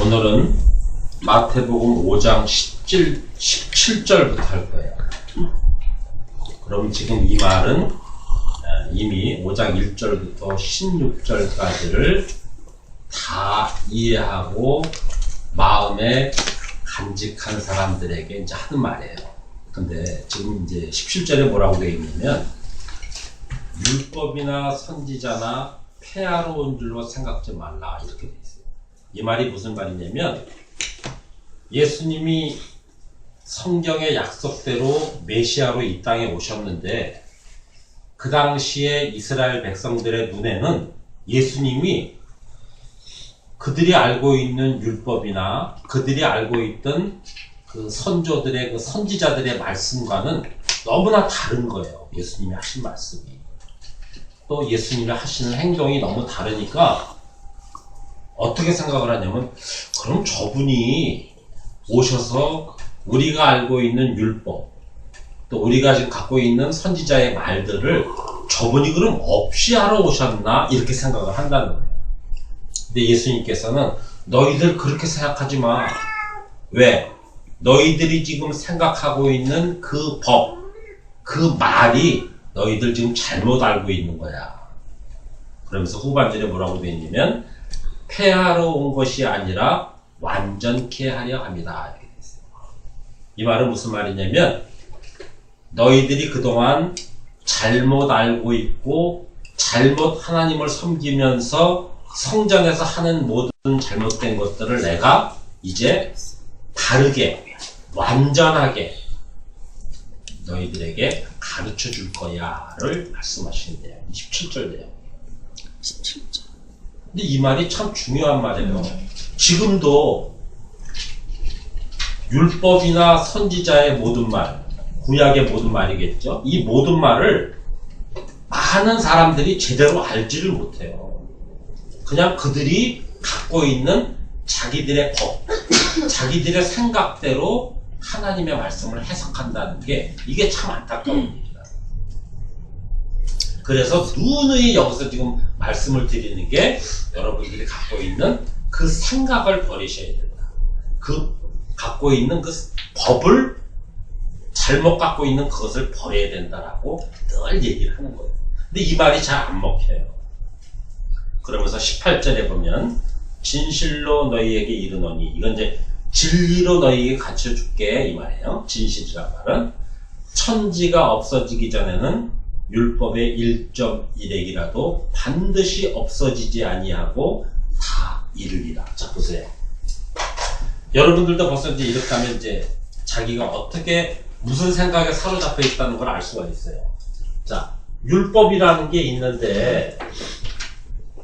오늘은 마태복음 5장 17절부터 할 거예요. 그럼 지금 이 말은 이미 5장 1절부터 16절까지를 다 이해하고 마음에 간직한 사람들에게 이제 하는 말이에요. 근데 지금 이제 17절에 뭐라고 되어 있냐면, 율법이나 선지자나 폐하러 온 줄로 생각지 말라, 이렇게 되어 있어요. 이 말이 무슨 말이냐면, 예수님이 성경의 약속대로 메시아로 이 땅에 오셨는데, 그 당시에 이스라엘 백성들의 눈에는 예수님이 그들이 알고 있는 율법이나 그들이 알고 있던 그 선조들의, 그 선지자들의 말씀과는 너무나 다른 거예요. 예수님이 하신 말씀이. 또 예수님이 하시는 행동이 너무 다르니까 어떻게 생각을 하냐면, 그럼 저분이 오셔서 우리가 알고 있는 율법, 또 우리가 지금 갖고 있는 선지자의 말들을 저분이 그럼 없이 하러 오셨나, 이렇게 생각을 한다는 거예요. 근데 예수님께서는 너희들 그렇게 생각하지 마. 왜? 너희들이 지금 생각하고 있는 그 법, 그 말이 너희들 지금 잘못 알고 있는 거야. 그러면서 후반절에 뭐라고 되어 있냐면, 폐하러 온 것이 아니라 완전케 하려 합니다, 이렇게 되어 있어요. 이 말은 무슨 말이냐면, 너희들이 그동안 잘못 알고 있고 잘못 하나님을 섬기면서 성전에서 하는 모든 잘못된 것들을 내가 이제 다르게, 완전하게 너희들에게 가르쳐 줄 거야를 말씀하시는데요. 17절이에요. 17절. 근데 이 말이 참 중요한 말이에요. 지금도 율법이나 선지자의 모든 말, 구약의 모든 말이겠죠. 이 모든 말을 많은 사람들이 제대로 알지를 못해요. 그냥 그들이 갖고 있는 자기들의 법, 자기들의 생각대로 하나님의 말씀을 해석한다는 게, 이게 참 안타까운 일이다. 그래서 누누이 여기서 지금 말씀을 드리는 게, 여러분들이 갖고 있는 그 생각을 버리셔야 된다. 그 갖고 있는 그 법을, 잘못 갖고 있는 그것을 버려야 된다라고 늘 얘기를 하는 거예요. 근데 이 말이 잘 안 먹혀요. 그러면서 18절에 보면, 진실로 너희에게 이르노니, 이건 이제 진리로 너희에게 가르쳐 줄게, 이 말이에요. 진실이란 말은 천지가 없어지기 전에는 율법의 1.1핵이라도 반드시 없어지지 아니하고 다 이르리라. 자, 보세요. 여러분들도 벌써 이제 이렇게 하면 이제 자기가 어떻게, 무슨 생각에 사로잡혀 있다는 걸 알 수가 있어요. 자, 율법이라는 게 있는데,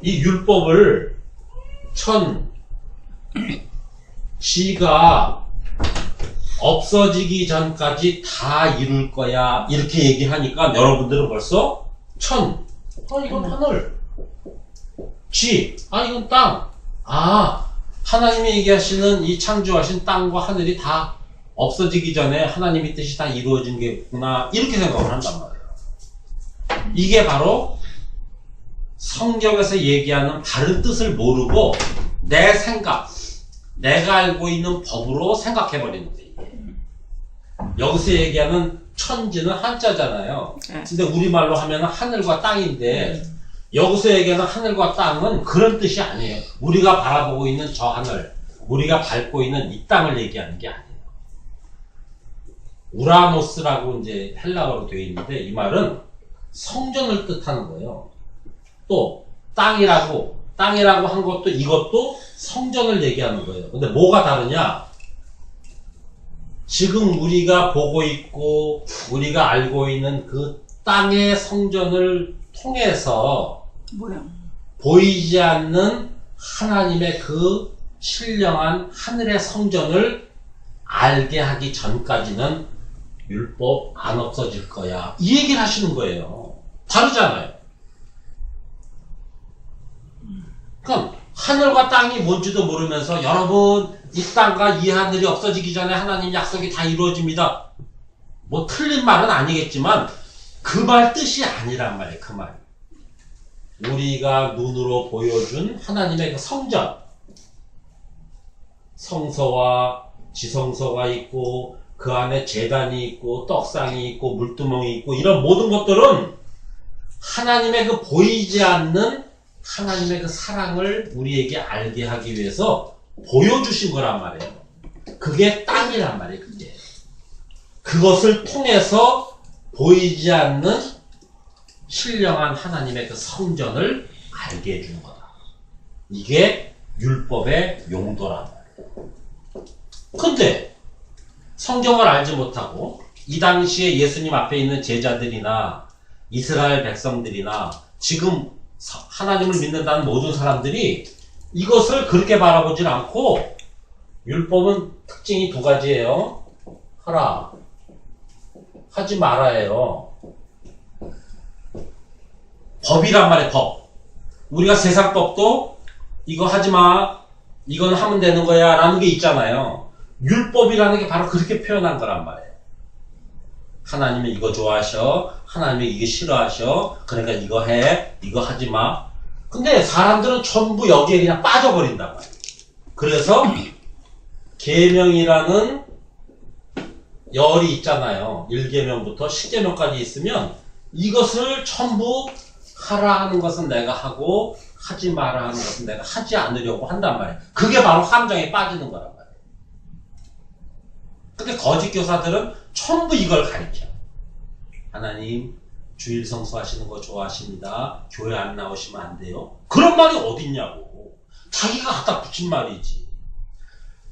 이 율법을 지가 없어지기 전까지 다 이룰 거야, 이렇게 얘기하니까 여러분들은 벌써 이건 하늘, 이건 땅, 하나님이 얘기하시는 이 창조하신 땅과 하늘이 다 없어지기 전에 하나님의 뜻이 다 이루어진 게구나, 이렇게 생각을 한단 말이에요. 이게 바로 성경에서 얘기하는 다른 뜻을 모르고 내 생각, 내가 알고 있는 법으로 생각해버리는 거예요. 여기서 얘기하는 천지는 한자잖아요. 근데 우리말로 하면 하늘과 땅인데, 여기서 얘기하는 하늘과 땅은 그런 뜻이 아니에요. 우리가 바라보고 있는 저 하늘, 우리가 밟고 있는 이 땅을 얘기하는 게 아니에요. 우라노스라고 이제 헬라어로 되어 있는데, 이 말은 성전을 뜻하는 거예요. 또 땅이라고 한 것도, 이것도 성전을 얘기하는 거예요. 근데 뭐가 다르냐? 지금 우리가 보고 있고 우리가 알고 있는 그 땅의 성전을 통해서 보이지 않는 하나님의 그 신령한 하늘의 성전을 알게 하기 전까지는 율법 안 없어질 거야, 이 얘기를 하시는 거예요. 다르잖아요. 그럼 하늘과 땅이 뭔지도 모르면서, 여러분 이 땅과 이 하늘이 없어지기 전에 하나님 약속이 다 이루어집니다, 뭐 틀린 말은 아니겠지만 그 말 뜻이 아니란 말이에요. 그 말, 우리가 눈으로 보여준 하나님의 그 성전, 성서와 지성소가 있고 그 안에 제단이 있고 떡상이 있고 물두멍이 있고 이런 모든 것들은 하나님의 그 보이지 않는 하나님의 그 사랑을 우리에게 알게 하기 위해서 보여주신 거란 말이에요. 그게 땅이란 말이에요. 그게. 그것을 통해서 보이지 않는 신령한 하나님의 그 성전을 알게 해주는 거다. 이게 율법의 용도란 말이에요. 근데 성경을 알지 못하고 이 당시에 예수님 앞에 있는 제자들이나 이스라엘 백성들이나 지금 하나님을 믿는다는 모든 사람들이 이것을 그렇게 바라보질 않고 율법은 특징이 두 가지예요. 하라, 하지 말아예요. 법이란 말이에요. 법. 우리가 세상 법도 이거 하지 마, 이건 하면 되는 거야 라는 게 있잖아요. 율법이라는 게 바로 그렇게 표현한 거란 말이에요. 하나님은 이거 좋아하셔, 하나님은 이게 싫어하셔, 그러니까 이거 해, 이거 하지 마. 근데 사람들은 전부 여기에 그냥 빠져버린단 말이에요. 그래서 계명이라는 열이 있잖아요. 1계명부터 10계명까지 있으면 이것을 전부 하라 하는 것은 내가 하고 하지 마라 하는 것은 내가 하지 않으려고 한단 말이에요. 그게 바로 함정에 빠지는 거란 말이에요. 근데 거짓 교사들은 전부 이걸 가르쳐. 하나님 주일 성수하시는 거 좋아하십니다. 교회 안 나오시면 안 돼요. 그런 말이 어딨냐고. 자기가 갖다 붙인 말이지.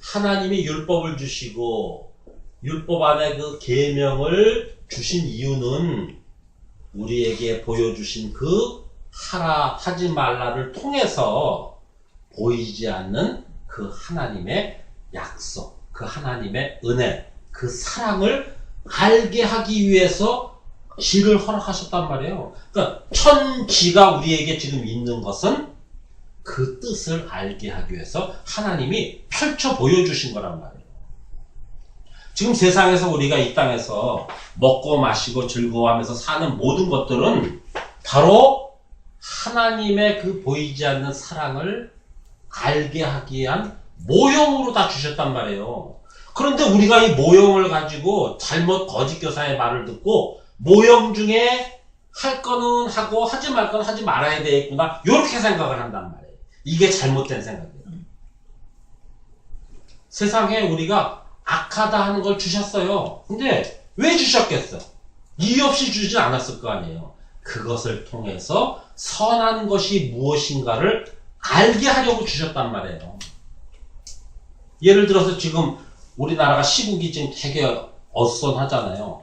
하나님이 율법을 주시고 율법 안에 그 계명을 주신 이유는 우리에게 보여주신 그 하라 하지 말라를 통해서 보이지 않는 그 하나님의 약속, 그 하나님의 은혜, 그 사랑을 알게 하기 위해서 지를 허락하셨단 말이에요. 그러니까 천지가 우리에게 지금 있는 것은 그 뜻을 알게 하기 위해서 하나님이 펼쳐 보여주신 거란 말이에요. 지금 세상에서 우리가 이 땅에서 먹고 마시고 즐거워하면서 사는 모든 것들은 바로 하나님의 그 보이지 않는 사랑을 알게 하기 위한 모형으로 다 주셨단 말이에요. 그런데 우리가 이 모형을 가지고 잘못 거짓 교사의 말을 듣고 모형 중에 할 거는 하고 하지 말 건 하지 말아야 되겠구나 이렇게 생각을 한단 말이에요. 이게 잘못된 생각이에요. 세상에 우리가 악하다 하는 걸 주셨어요. 근데 왜 주셨겠어? 이유 없이 주지 않았을 거 아니에요. 그것을 통해서 선한 것이 무엇인가를 알게 하려고 주셨단 말이에요. 예를 들어서 지금 우리나라가 시국이 지금 되게 어수선하잖아요.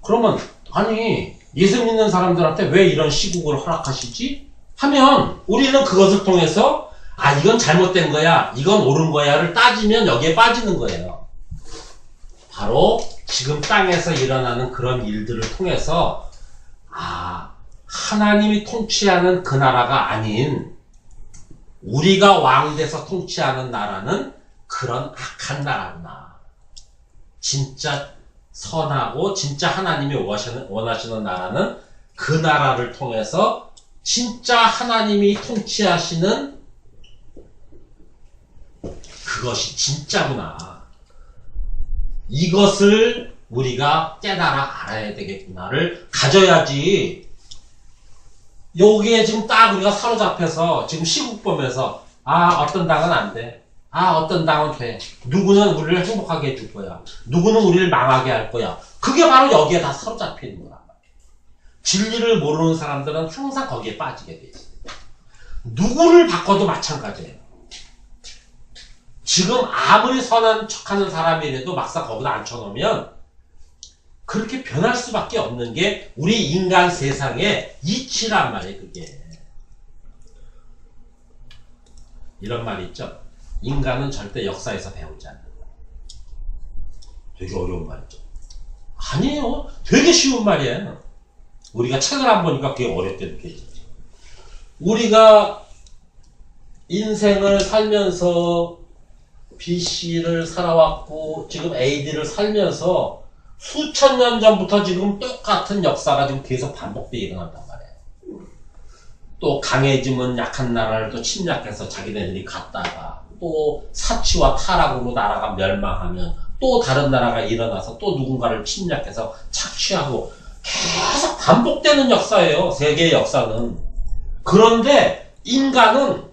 그러면 아니 예수 믿는 사람들한테 왜 이런 시국을 허락하시지? 하면 우리는 그것을 통해서 아 이건 잘못된 거야, 이건 옳은 거야를 따지면 여기에 빠지는 거예요. 바로 지금 땅에서 일어나는 그런 일들을 통해서 아 하나님이 통치하는 그 나라가 아닌 우리가 왕돼서 통치하는 나라는 그런 악한 나라구나. 진짜 선하고 진짜 하나님이 원하시는 나라는 그 나라를 통해서 진짜 하나님이 통치하시는 그것이 진짜구나. 이것을 우리가 깨달아 알아야 되겠구나를 가져야지. 여기에 지금 딱 우리가 사로잡혀서 지금 시국 보면서 아 어떤 당은 안 돼. 아 어떤 당은 돼. 누구는 우리를 행복하게 해줄 거야. 누구는 우리를 망하게 할 거야. 그게 바로 여기에 다 사로잡혀 있는 거란 말이야. 진리를 모르는 사람들은 항상 거기에 빠지게 돼 있어요. 누구를 바꿔도 마찬가지예요. 지금 아무리 선한 척하는 사람이라도 막상 거기다 앉혀놓으면 그렇게 변할 수밖에 없는 게 우리 인간 세상의 이치란 말이에요. 그게 이런 말이 있죠. 인간은 절대 역사에서 배우지 않는다. 되게 어려운 말이죠. 아니에요. 되게 쉬운 말이에요. 우리가 책을 안 보니까 그게 어렵게 느껴지지. 우리가 인생을 살면서 BC를 살아왔고 지금 AD를 살면서 수천 년 전부터 지금 똑같은 역사가 지금 계속 반복되게 일어난단 말이에요. 또 강해지면 약한 나라를 또 침략해서 자기네들이 갔다가 또 사치와 타락으로 나라가 멸망하면 또 다른 나라가 일어나서 또 누군가를 침략해서 착취하고 계속 반복되는 역사예요. 세계의 역사는. 그런데 인간은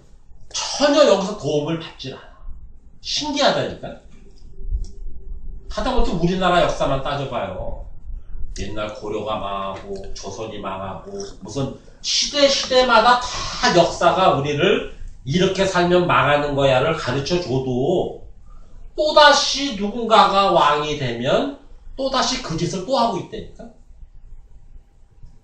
전혀 여기서 도움을 받질 않아. 신기하다니까. 하다못해 우리나라 역사만 따져봐요. 옛날 고려가 망하고 조선이 망하고 무슨 시대마다 다 역사가 우리를 이렇게 살면 망하는 거야를 가르쳐줘도 또다시 누군가가 왕이 되면 또다시 그 짓을 또 하고 있다니까.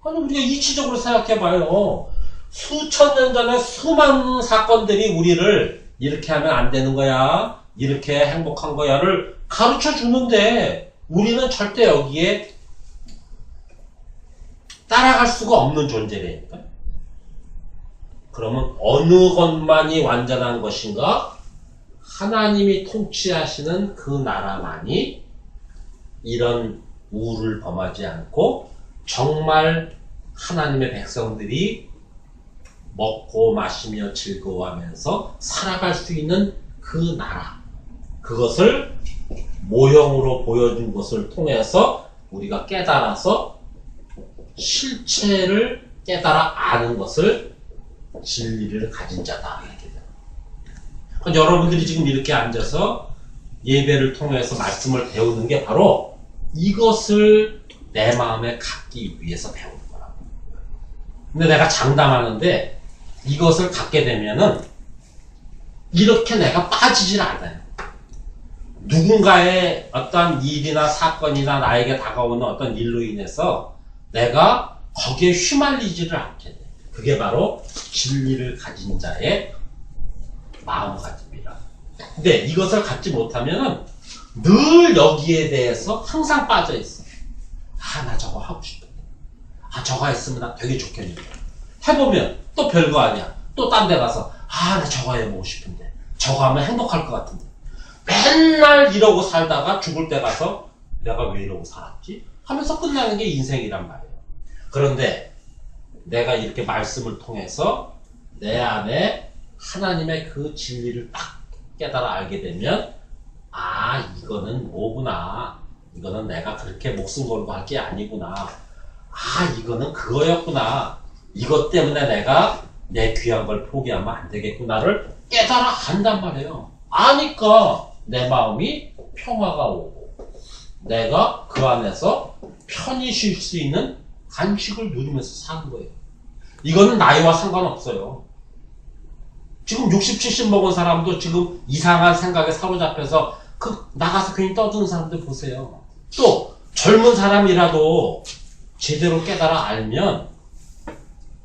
아니 우리가 이치적으로 생각해봐요. 수천 년 전에 수많은 사건들이 우리를 이렇게 하면 안 되는 거야, 이렇게 행복한 거야를 가르쳐주는데 우리는 절대 여기에 따라갈 수가 없는 존재라니까. 그러면 어느 것만이 완전한 것인가? 하나님이 통치하시는 그 나라만이 이런 우를 범하지 않고 정말 하나님의 백성들이 먹고 마시며 즐거워하면서 살아갈 수 있는 그 나라, 그것을 모형으로 보여준 것을 통해서 우리가 깨달아서 실체를 깨달아 아는 것을 진리를 가진 자다. 그러니까 여러분들이 지금 이렇게 앉아서 예배를 통해서 말씀을 배우는 게 바로 이것을 내 마음에 갖기 위해서 배우는 거라고. 근데 내가 장담하는데 이것을 갖게 되면은 이렇게 내가 빠지질 않아요. 누군가의 어떤 일이나 사건이나 나에게 다가오는 어떤 일로 인해서 내가 거기에 휘말리지를 않게 돼. 그게 바로 진리를 가진 자의 마음가짐이라. 근데 이것을 갖지 못하면은 늘 여기에 대해서 항상 빠져 있어. 아, 나 저거 하고 싶은데. 아, 저거 했으면 나 되게 좋겠는데. 해보면 또 별거 아니야. 또 딴 데 가서 아, 나 저거 해보고 싶은데. 저거 하면 행복할 것 같은데. 맨날 이러고 살다가 죽을 때 가서 내가 왜 이러고 살았지? 하면서 끝나는 게 인생이란 말이에요. 그런데 내가 이렇게 말씀을 통해서 내 안에 하나님의 그 진리를 딱 깨달아 알게 되면 아, 이거는 뭐구나. 이거는 내가 그렇게 목숨 걸고 할 게 아니구나. 아, 이거는 그거였구나. 이것 때문에 내가 내 귀한 걸 포기하면 안 되겠구나를 깨달아 한단 말이에요. 아니까 내 마음이 평화가 오고 내가 그 안에서 편히 쉴 수 있는 간식을 누리면서 사는 거예요. 이거는 나이와 상관없어요. 지금 60, 70 먹은 사람도 지금 이상한 생각에 사로잡혀서 나가서 괜히 떠드는 사람들 보세요. 또 젊은 사람이라도 제대로 깨달아 알면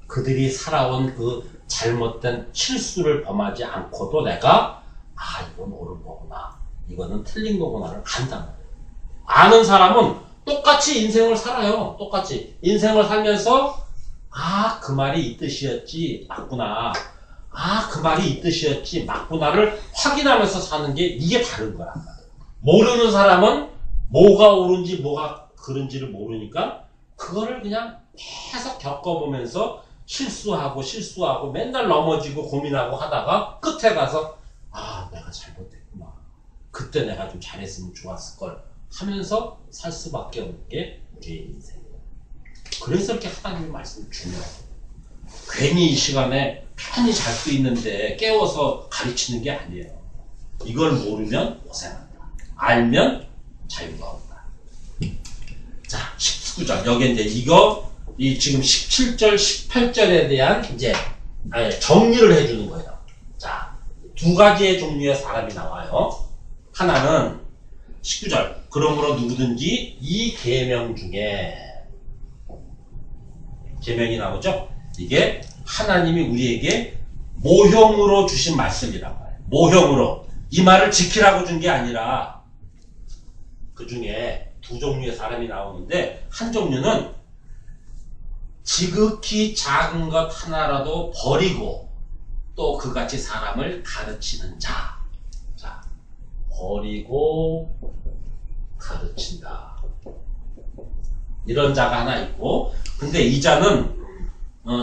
그들이 살아온 그 잘못된 실수를 범하지 않고도 내가 아, 이건 옳은 거구나, 이거는 틀린 거구나를 안단 말이에요. 아는 사람은 똑같이 인생을 살아요. 똑같이 인생을 살면서 아, 그 말이 이 뜻이었지, 맞구나. 아, 그 말이 이 뜻이었지, 맞구나를 확인하면서 사는 게 이게 다른 거야. 모르는 사람은 뭐가 옳은지 뭐가 그른지를 모르니까 그거를 그냥 계속 겪어보면서 실수하고 맨날 넘어지고 고민하고 하다가 끝에 가서 아, 내가 잘못했구나, 그때 내가 좀 잘했으면 좋았을걸 하면서 살 수밖에 없는 게 우리의 인생이에요. 그래서 이렇게 하나님의 말씀이 중요해요. 괜히 이 시간에 편히 잘 수 있는데 깨워서 가르치는 게 아니에요. 이걸 모르면 고생한다. 알면 자유가 온다. 자, 19절. 여기 이제 이 지금 17절, 18절에 대한 이제 정리를 해주는 거예요. 자, 두 가지의 종류의 사람이 나와요. 하나는 19절. 그러므로 누구든지 이 계명 중에 계명이 나오죠? 이게 하나님이 우리에게 모형으로 주신 말씀이라고 해요. 모형으로. 이 말을 지키라고 준 게 아니라 그 중에 두 종류의 사람이 나오는데 한 종류는 지극히 작은 것 하나라도 버리고 또 그같이 사람을 가르치는 자. 자, 버리고 가르친다. 이런 자가 하나 있고, 근데 이 자는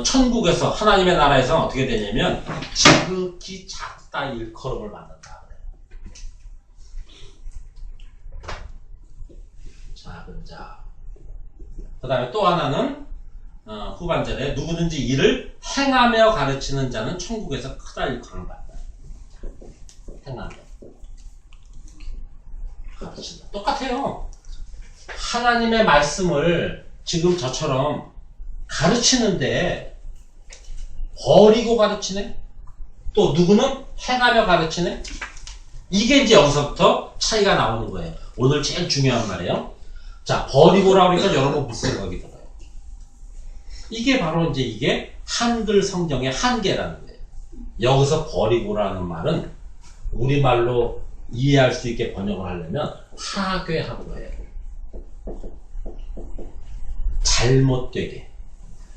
천국에서 하나님의 나라에서는 어떻게 되냐면 지극히 작다. 크다 일컬음을 받는다. 작은 자. 그 다음에 또 하나는 후반절에 누구든지 이를 행하며 가르치는 자는 천국에서 크다 일컬음을 받는다. 행하며 가르친다. 똑같아요. 하나님의 말씀을 지금 저처럼 가르치는데 버리고 가르치네? 또 누구는 행하며 가르치네? 이게 이제 여기서부터 차이가 나오는 거예요. 오늘 제일 중요한 말이에요. 자, 버리고라 그러니까 여러분 무슨 생각이 들어요? 이게 바로 이제 이게 한글 성경의 한계라는 거예요. 여기서 버리고라는 말은 우리말로 이해할 수 있게 번역을 하려면 하괴한 거예요. 잘못되게.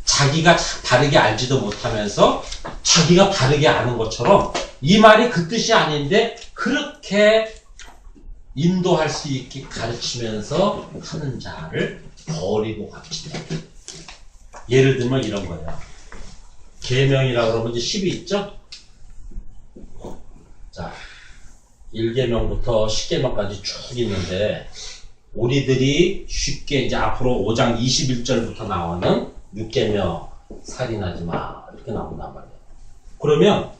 자기가 바르게 알지도 못하면서 자기가 바르게 아는 것처럼 이 말이 그 뜻이 아닌데 그렇게 인도할 수 있게 가르치면서 하는 자를 버리고 가르친다. 예를 들면 이런 거예요. 계명이라고 그러면 이제 10이 있죠? 자, 1계명부터 10계명까지 쭉 있는데 우리들이 쉽게 이제 앞으로 5장 21절부터 나오는 6계명 살인하지 마 이렇게 나온단 말이에요. 그러면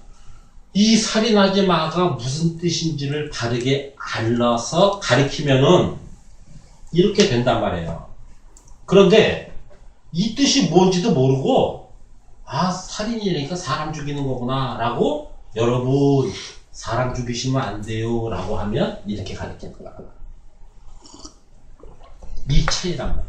이 살인하지 마가 무슨 뜻인지를 바르게 알아서 가르치면은 이렇게 된단 말이에요. 그런데 이 뜻이 뭔지도 모르고 아 살인이니까 사람 죽이는 거구나 라고 여러분 사람 죽이시면 안 돼요 라고 하면 이렇게 가르치는 거야. 이 차이란 말이에요.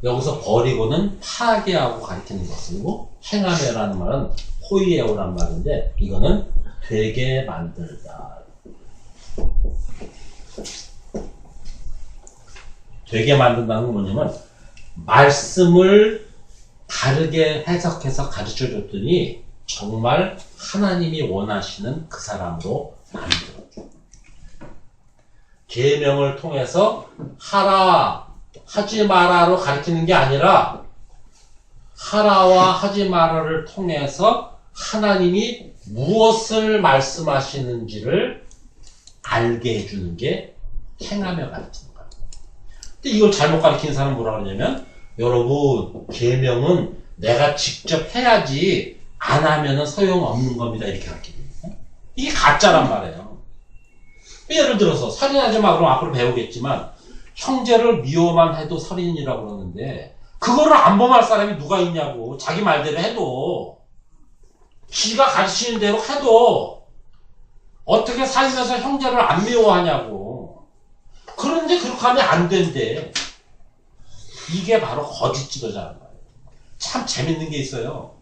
여기서 버리고는 파괴하고 가르치는 것이고 행하며라는 말은 포이에오란 말인데 이거는 되게 만들다. 되게 만든다는 건 뭐냐면 말씀을 다르게 해석해서 가르쳐 줬더니 정말 하나님이 원하시는 그 사람으로 만들어줘. 계명을 통해서 하라, 하지 마라로 가르치는 게 아니라 하라와 하지 마라를 통해서 하나님이 무엇을 말씀하시는지를 알게 해주는 게 행하며 가르치는 거예요. 근데 이걸 잘못 가르치는 사람은 뭐라 그러냐면 여러분 계명은 내가 직접 해야지 안 하면은 소용없는 겁니다 이렇게 가르치거든요. 이게 가짜란 말이에요. 예를 들어서 살인하지 마 그럼 앞으로 배우겠지만 형제를 미워만 해도 살인이라고 그러는데 그거를 안 범할 사람이 누가 있냐고. 자기 말대로 해도 지가 가르치는 대로 해도 어떻게 살면서 형제를 안 미워하냐고. 그런데 그렇게 하면 안 된대. 이게 바로 거짓 지도자란 말이에요. 참 재밌는 게 있어요.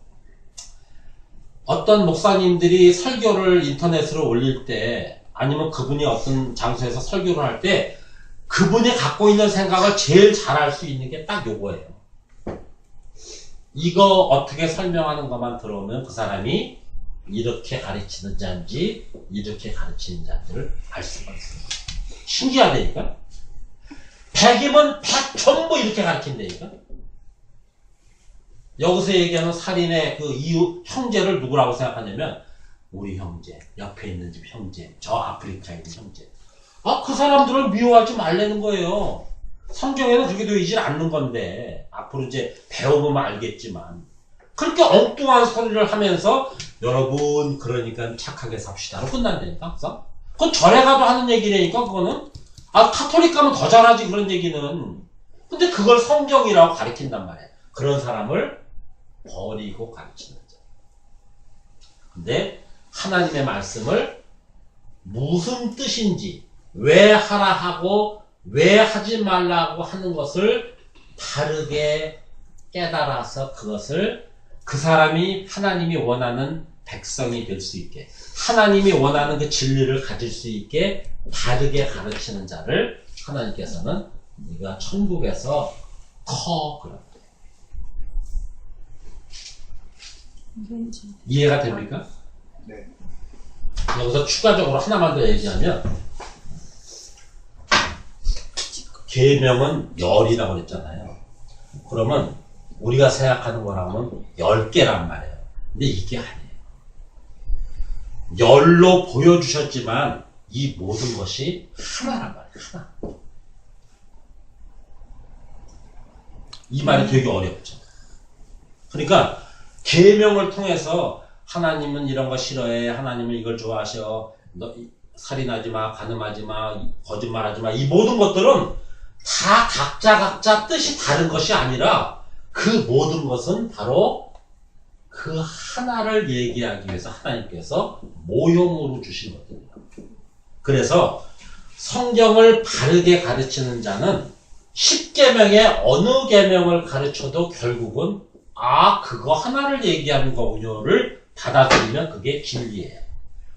어떤 목사님들이 설교를 인터넷으로 올릴 때 아니면 그분이 어떤 장소에서 설교를 할 때 그분이 갖고 있는 생각을 제일 잘할 수 있는 게 딱 요거예요. 이거 어떻게 설명하는 것만 들어오면 그 사람이 이렇게 가르치는 자인지 이렇게 가르치는 자인지를 알 수가 있어요. 신기하다니까. 100이면 100 전부 이렇게 가르친다니까. 여기서 얘기하는 살인의 그 이유 형제를 누구라고 생각하냐면 우리 형제, 옆에 있는 집 형제, 저 아프리카에 있는 형제. 아, 그 사람들을 미워하지 말라는 거예요. 성경에는 그렇게 되어 있지 않는 건데 앞으로 이제 배워보면 알겠지만 그렇게 엉뚱한 소리를 하면서 여러분 그러니까 착하게 삽시다로 끝난다니까. 그건 절에 가도 하는 얘기라니까. 그거는 아 카톨릭 가면 더 잘하지 그런 얘기는. 근데 그걸 성경이라고 가르친단 말이야. 그런 사람을 버리고 가르치는 자. 근데 하나님의 말씀을 무슨 뜻인지 왜 하라 하고 왜 하지 말라고 하는 것을 바르게 깨달아서 그것을 그 사람이 하나님이 원하는 백성이 될 수 있게 하나님이 원하는 그 진리를 가질 수 있게 바르게 가르치는 자를 하나님께서는 네가 천국에서 커 그런다. 이해가 됩니까? 네. 여기서 추가적으로 하나만 더 얘기하면 계명은 열이라고 그랬잖아요. 그러면 우리가 생각하는 거라면 10개란 말이에요. 근데 이게 아니에요. 열로 보여주셨지만 이 모든 것이 하나란 말이에요. 하나. 이 말이 되게 어렵죠. 그러니까 계명을 통해서 하나님은 이런 거 싫어해. 하나님은 이걸 좋아하셔. 너 살인하지 마, 간음하지 마, 거짓말하지 마. 이 모든 것들은 다 각자 뜻이 다른 것이 아니라 그 모든 것은 바로 그 하나를 얘기하기 위해서 하나님께서 모형으로 주신 것들이에요. 그래서 성경을 바르게 가르치는 자는 10계명의 어느 계명을 가르쳐도 결국은 그거 하나를 얘기하는 거군요를 받아들이면 그게 진리예요.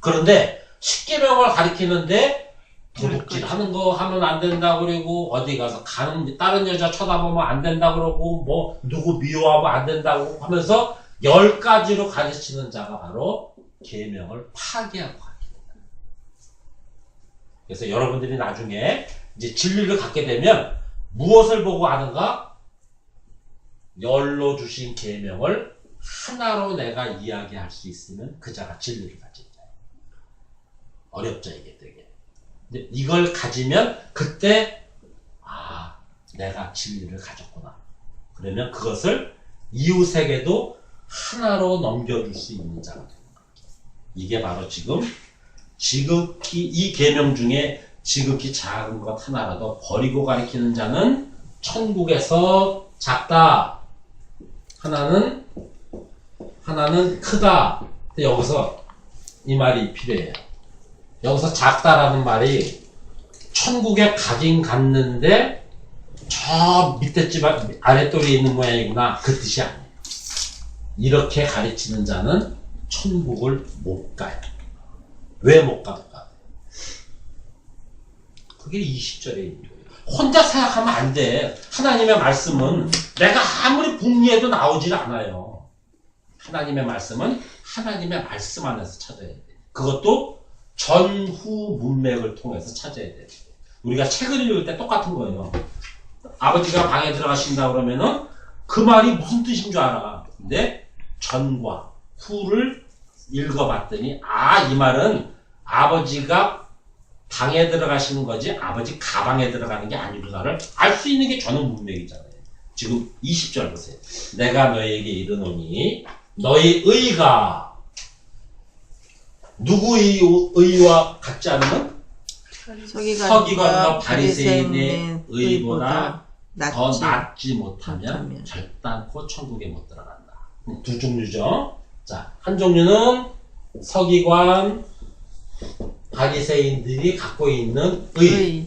그런데 10계명을 가르치는데 도둑질 하는 거 하면 안 된다 그러고 어디 가서 다른 여자 쳐다보면 안 된다 그러고 뭐 누구 미워하면 안 된다고 하면서 10가지로 가르치는 자가 바로 계명을 파괴하고 가르칩니다. 그래서 여러분들이 나중에 이제 진리를 갖게 되면 무엇을 보고 아는가? 열로 주신 계명을 하나로 내가 이야기할 수 있으면 그 자가 진리를 가진 자예요. 어렵죠 이게 되게. 근데 이걸 가지면 그때 내가 진리를 가졌구나. 그러면 그것을 이웃에게도 하나로 넘겨줄 수 있는 자가 되는 거예요. 이게 바로 지극히 이 계명 중에 지극히 작은 것 하나라도 버리고 가리키는 자는 천국에서 작다. 하나는 크다. 근데 여기서 이 말이 필요해요. 여기서 작다라는 말이 천국에 가긴 갔는데 저 밑에 집 아랫돌에 있는 모양이구나. 그 뜻이 아니에요. 이렇게 가르치는 자는 천국을 못 가요. 왜 못 갈까? 그게 20절에 있는 거예요. 혼자 생각하면 안 돼. 하나님의 말씀은 내가 아무리 궁리해도 나오질 않아요. 하나님의 말씀은 하나님의 말씀 안에서 찾아야 돼. 그것도 전후 문맥을 통해서 찾아야 돼. 우리가 책을 읽을 때 똑같은 거예요. 아버지가 방에 들어가신다 그러면은 그 말이 무슨 뜻인 줄 알아. 근데 전과 후를 읽어봤더니 이 말은 아버지가 방에 들어가시는 거지 아버지 가방에 들어가는 게 아니구나를 알 수 있는 게 전후 문맥이잖아요. 지금 20절 보세요. 내가 너희에게 이르노니 너희 의가 누구의 의와 같지 않으면 서기관과 바리새인의 의보다 더 낫지 못하면 결단코 천국에 못 들어간다. 두 종류죠. 자, 한 종류는 서기관 바리새인들이 갖고 있는 의.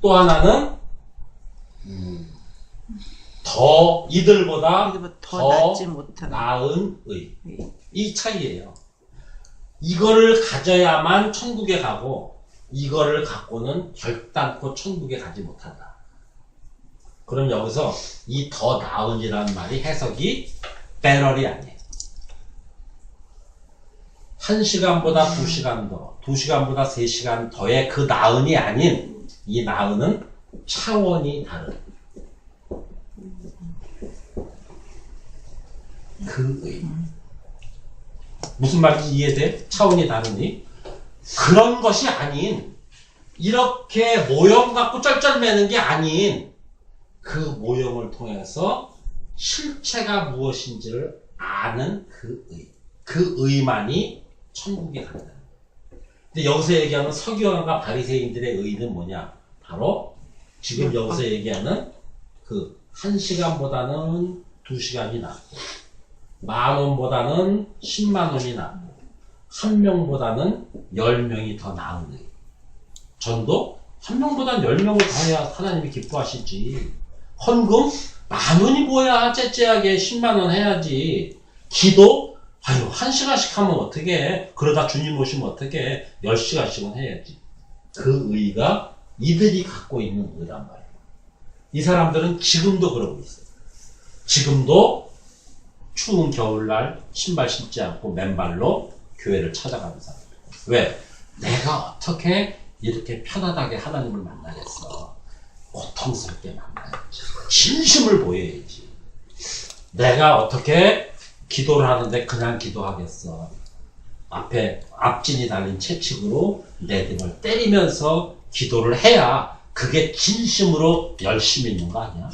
또 하나는 더 이들보다 더 나은 의. 이 차이예요. 이거를 가져야만 천국에 가고 이거를 갖고는 결단코 천국에 가지 못한다. 그럼 여기서 이 더 나은이라는 말이 해석이 better이 아니에요. 1시간보다 2시간 더, 2시간보다 3시간 더의 그 나은이 아닌 이 나은은 차원이 다른 그 의. 무슨 말인지 이해돼? 차원이 다르니? 그런 것이 아닌 이렇게 모형 갖고 쩔쩔매는 게 아닌 그 모형을 통해서 실체가 무엇인지를 아는 그 의. 그 의만이 천국에 간다. 근데 여기서 얘기하는 서기관과 바리새인들의 의는 뭐냐? 바로 지금 여기서 얘기하는 그 1시간보다는 2시간이 낫고 10,000원보다는 100,000원이 낫고 1명보다는 10명이 더 나은 의. 전도 1명보다는 10명을 더 해야 하나님이 기뻐하시지. 헌금 10,000원이 뭐야? 째째하게 100,000원 해야지. 기도 1시간씩 하면 어떻게 해? 그러다 주님 오시면 어떻게 해? 10시간씩은 해야지. 그 의가 이들이 갖고 있는 의란 말이에요. 이 사람들은 지금도 그러고 있어요. 지금도 추운 겨울날 신발 신지 않고 맨발로 교회를 찾아가는 사람들. 왜? 내가 어떻게 이렇게 편안하게 하나님을 만나겠어? 고통스럽게 만나야지. 진심을 보여야지. 내가 어떻게 기도를 하는데 그냥 기도하겠어? 앞에 앞진이 달린 채찍으로 내 등을 때리면서 기도를 해야 그게 진심으로 열심히 있는 거 아니야?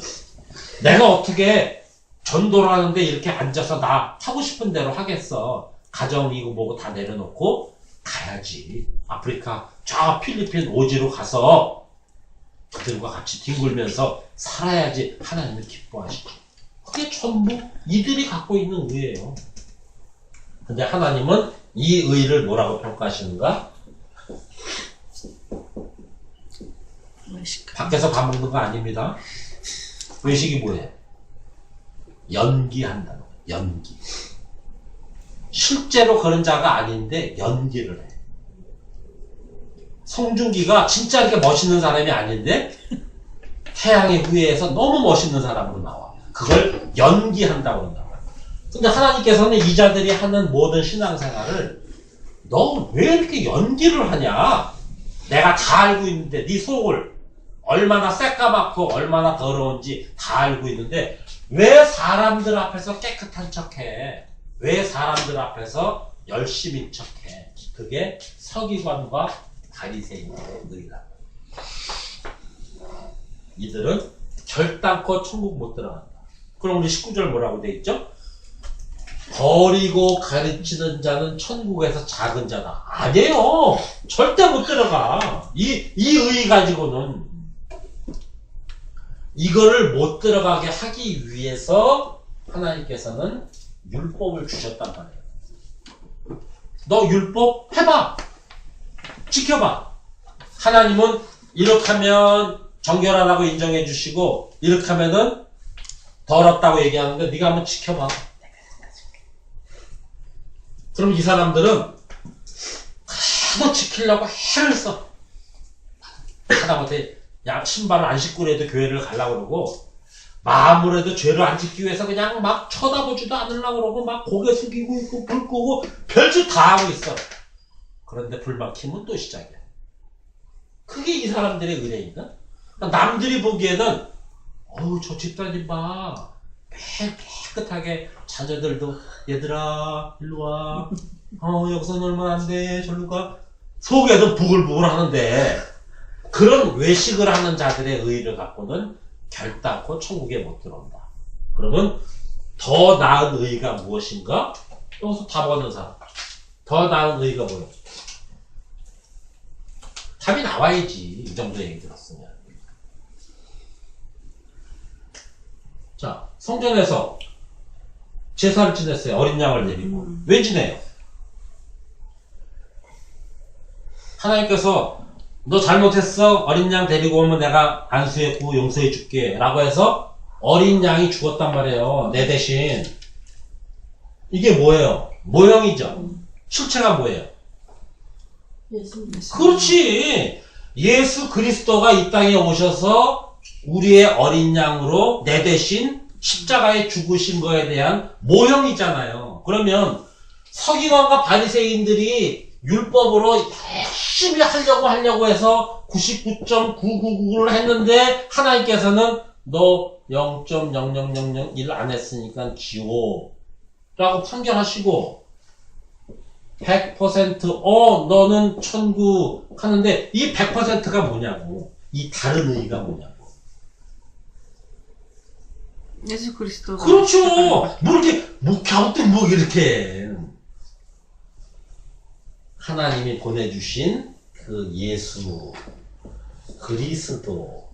내가 어떻게 전도를 하는데 이렇게 앉아서 나 하고 싶은 대로 하겠어. 가정이고 뭐고 다 내려놓고 가야지. 아프리카 저 필리핀 오지로 가서 그들과 같이 뒹굴면서 살아야지 하나님을 기뻐하시죠. 그게 전부 이들이 갖고 있는 의예요. 근데 하나님은 이 의를 뭐라고 평가하시는가? 밖에서 밥 먹는 거 아닙니다. 외식이 뭐예요? 연기한다는 거예요. 연기. 실제로 그런 자가 아닌데 연기를 해. 송중기가 진짜 이렇게 멋있는 사람이 아닌데 태양의 후예에서 너무 멋있는 사람으로 나와. 그걸 연기한다고 한다고. 근데 하나님께서는 이 자들이 하는 모든 신앙생활을 너 왜 이렇게 연기를 하냐? 내가 다 알고 있는데 네 속을 얼마나 새까맣고 얼마나 더러운지 다 알고 있는데 왜 사람들 앞에서 깨끗한 척해? 왜 사람들 앞에서 열심인 척해? 그게 서기관과 바리새인들의 의라. 이들은 결단코 천국 못 들어간다. 그럼 우리 19절 뭐라고 돼 있죠? 버리고 가르치는 자는 천국에서 작은 자다. 아니에요. 절대 못 들어가. 이 의 가지고는 이거를 못 들어가게 하기 위해서 하나님께서는 율법을 주셨단 말이에요. 너 율법 해봐. 지켜봐. 하나님은 이렇게 하면 정결하다고 인정해 주시고 이렇게 하면은 더럽다고 얘기하는데 네가 한번 지켜봐. 그럼 이 사람들은 하도 지키려고 해를 써. 하다못해 신발을 안 신고 해도 교회를 가려고 그러고 마음으로 해도 죄를 안 짓기 위해서 그냥 막 쳐다보지도 않으려고 그러고 막 고개 숙이고 있고 불 끄고 별짓 다 하고 있어. 그런데 불 막히면 또 시작이야. 그게 이 사람들의 의뢰인가? 남들이 보기에는 어우 저 집사님 봐. 깨끗하게 자녀들도 얘들아 일로와 여기서 놀면 안돼 절로 가 속에도 부글부글 하는데 그런 외식을 하는 자들의 의의를 갖고는 결단코 천국에 못 들어온다. 그러면 더 나은 의의가 무엇인가? 여기서 답 얻는 사람 더 나은 의의가 뭐예요? 답이 나와야지. 이 정도 얘기 들었으면. 자, 성전에서 제사를 지냈어요. 어린 양을 데리고. 왜 지내요? 하나님께서 너 잘못했어. 어린 양 데리고 오면 내가 안수했고 용서해 줄게. 라고 해서 어린 양이 죽었단 말이에요. 내 대신. 이게 뭐예요? 모형이죠. 실체가 뭐예요? 예수. 그렇지. 예수 그리스도가 이 땅에 오셔서 우리의 어린 양으로 내 대신 십자가에 죽으신 거에 대한 모형이잖아요. 그러면 서기관과 바리새인들이 율법으로 열심히 하려고 해서 99.999를 했는데 하나님께서는 너 0.0001 안 했으니까 지워 라고 판결하시고 100% 너는 천국 하는데 이 100%가 뭐냐고. 이 다른 의의가 뭐냐고. 예수 그리스도. 그렇죠. 뭐 이렇게 갸우뚱 뭐 이렇게 하나님이 보내주신 그 예수 그리스도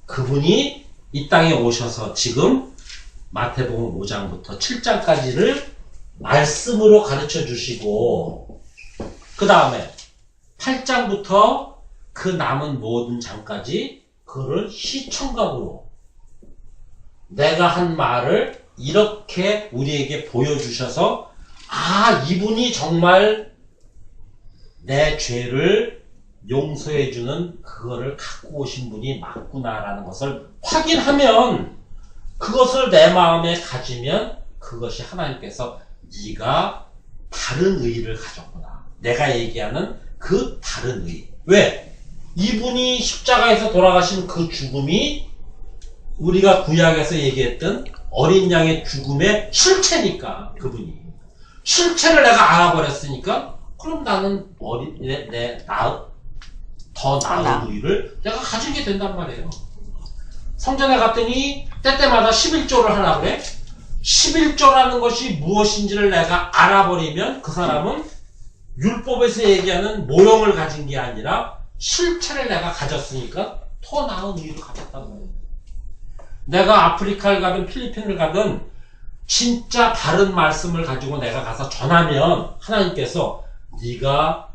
그분이 이 땅에 오셔서 지금 마태복음 5장부터 7장까지를 말씀으로 가르쳐 주시고 그 다음에 8장부터 그 남은 모든 장까지 그를 시청각으로 내가 한 말을 이렇게 우리에게 보여주셔서 이분이 정말 내 죄를 용서해주는 그거를 갖고 오신 분이 맞구나라는 것을 확인하면 그것을 내 마음에 가지면 그것이 하나님께서 네가 다른 의의를 가졌구나. 내가 얘기하는 그 다른 의의. 왜? 이분이 십자가에서 돌아가신 그 죽음이 우리가 구약에서 얘기했던 어린 양의 죽음의 실체니까 그분이. 실체를 내가 알아버렸으니까 그럼 나는 더 나은 의를 내가 가지게 된단 말이에요. 성전에 갔더니 때때마다 11조를 하라 그래. 11조라는 것이 무엇인지를 내가 알아버리면 그 사람은 율법에서 얘기하는 모형을 가진 게 아니라 실체를 내가 가졌으니까 더 나은 의를 가졌단 말이에요. 내가 아프리카를 가든 필리핀을 가든 진짜 바른 말씀을 가지고 내가 가서 전하면 하나님께서 네가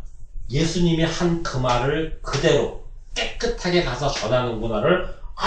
예수님이 한 그 말을 그대로 깨끗하게 가서 전하는구나를